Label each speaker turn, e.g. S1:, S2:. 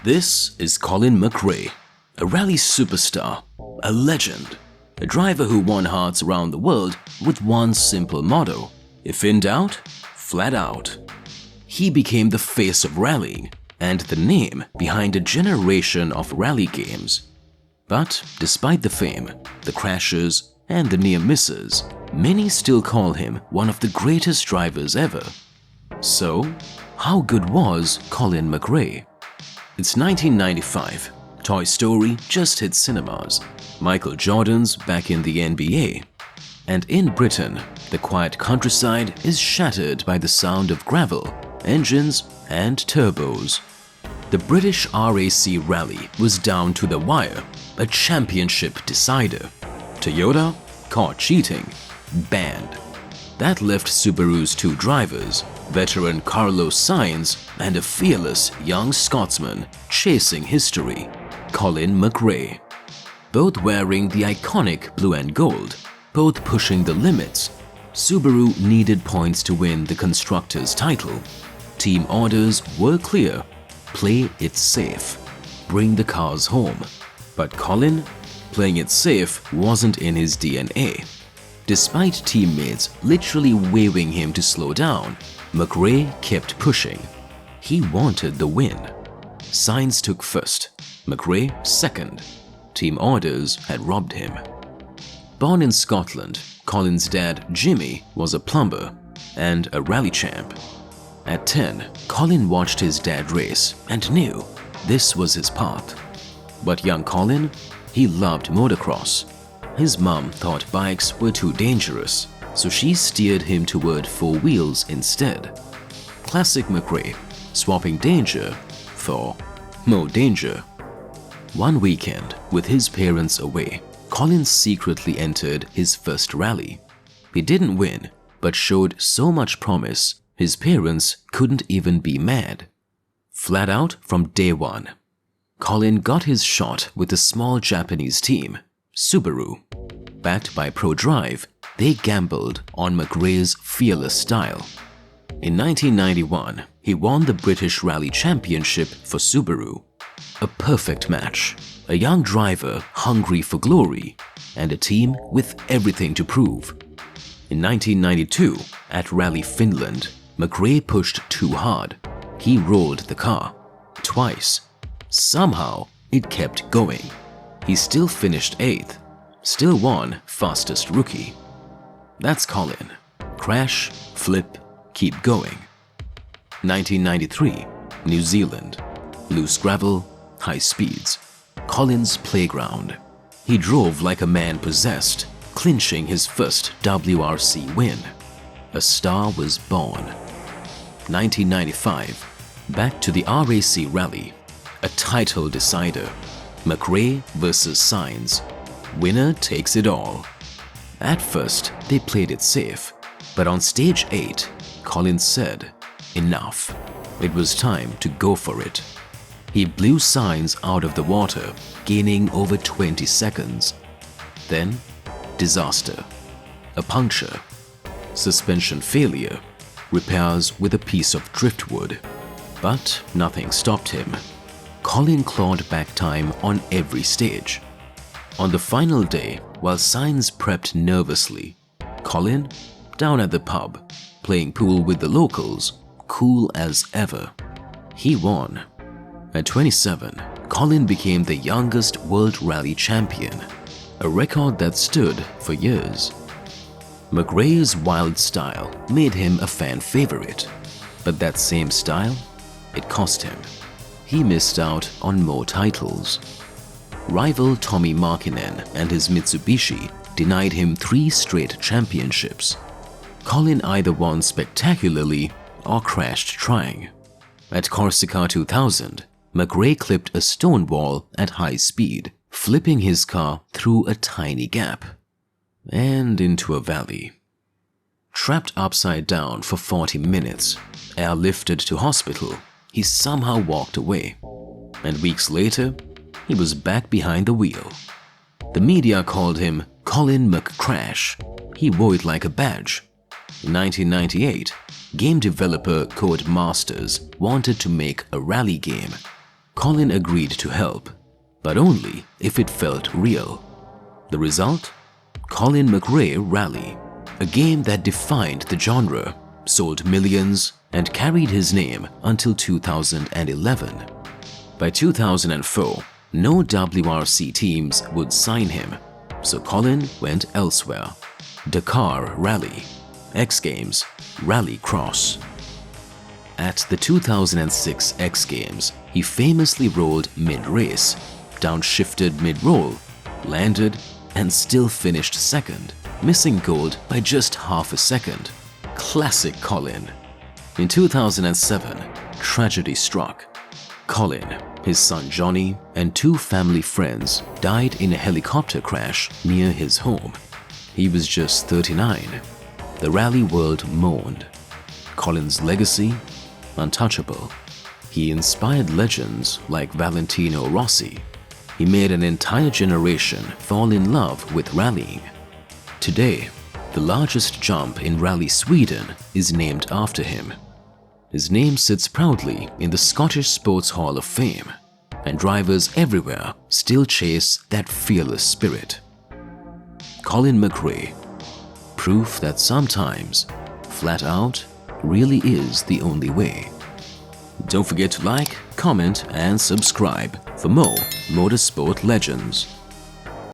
S1: This is Colin McRae, a rally superstar, a legend, a driver who won hearts around the world with one simple motto: if in doubt, flat out. He became the face of rallying and the name behind a generation of rally games. But despite the fame, the crashes, and the near misses, many still call him one of the greatest drivers ever. So, how good was Colin McRae? It's 1995. Toy Story just hit cinemas. Michael Jordan's back in the NBA. And in Britain, the quiet countryside is shattered by the sound of gravel, engines, and turbos. The British RAC Rally was down to the wire, a championship decider. Toyota caught cheating, banned. That left Subaru's two drivers, veteran Carlos Sainz and a fearless young Scotsman chasing history, Colin McRae. Both wearing the iconic blue and gold, both pushing the limits, Subaru needed points to win the constructors' title. Team orders were clear: play it safe, bring the cars home. But Colin, playing it safe wasn't in his DNA. Despite teammates literally waving him to slow down, McRae kept pushing. He wanted the win. Sainz took first, McRae second. Team orders had robbed him. Born in Scotland, Colin's dad Jimmy was a plumber and a rally champ. At 10, Colin watched his dad race and knew this was his path. But young Colin, he loved motocross. His mom thought bikes were too dangerous, so she steered him toward four wheels instead. Classic McRae, swapping danger for more danger. One weekend, with his parents away, Colin secretly entered his first rally. He didn't win, but showed so much promise, his parents couldn't even be mad. Flat out from day one, Colin got his shot with a small Japanese team, Subaru. Backed by ProDrive, they gambled on McRae's fearless style. In 1991, he won the British Rally Championship for Subaru. A perfect match, a young driver hungry for glory, and a team with everything to prove. In 1992, at Rally Finland, McRae pushed too hard. He rolled the car twice. Somehow, it kept going. He still finished 8th, still won fastest rookie. That's Colin. Crash, flip, keep going. 1993, New Zealand. Loose gravel, high speeds. Colin's playground. He drove like a man possessed, clinching his first WRC win. A star was born. 1995, back to the RAC Rally. A title decider. McRae versus Sainz. Winner takes it all. At first, they played it safe, but on stage 8, Colin said, enough. It was time to go for it. He blew Sainz out of the water, gaining over 20 seconds. Then, disaster. A puncture. Suspension failure. Repairs with a piece of driftwood. But nothing stopped him. Colin clawed back time on every stage. On the final day, while Sainz prepped nervously, Colin, down at the pub, playing pool with the locals, cool as ever. He won. At 27, Colin became the youngest World Rally Champion, a record that stood for years. McRae's wild style made him a fan favorite, but that same style, it cost him. He missed out on more titles. Rival Tommi Mäkinen and his Mitsubishi denied him 3 straight championships. Colin either won spectacularly or crashed trying. At Corsica 2000, McRae clipped a stone wall at high speed, flipping his car through a tiny gap and into a valley. Trapped upside down for 40 minutes, airlifted to hospital, he somehow walked away. And weeks later, he was back behind the wheel. The media called him Colin McCrash. He wore it like a badge. In 1998, game developer Codemasters wanted to make a rally game. Colin agreed to help, but only if it felt real. The result? Colin McRae Rally, a game that defined the genre, sold millions, and carried his name until 2011. By 2004, no WRC teams would sign him, so Colin went elsewhere. Dakar Rally, X Games, Rally Cross. At the 2006 X Games, he famously rolled mid-race, downshifted mid-roll, landed, and still finished second, missing gold by just half a second. Classic Colin. In 2007, tragedy struck. Colin, his son Johnny, and two family friends died in a helicopter crash near his home. He was just 39. The rally world mourned. Colin's legacy? Untouchable. He inspired legends like Valentino Rossi. He made an entire generation fall in love with rallying. Today, the largest jump in Rally Sweden is named after him. His name sits proudly in the Scottish Sports Hall of Fame, and drivers everywhere still chase that fearless spirit. Colin McRae, proof that sometimes, flat out, really is the only way. Don't forget to like, comment, and subscribe for more motorsport legends.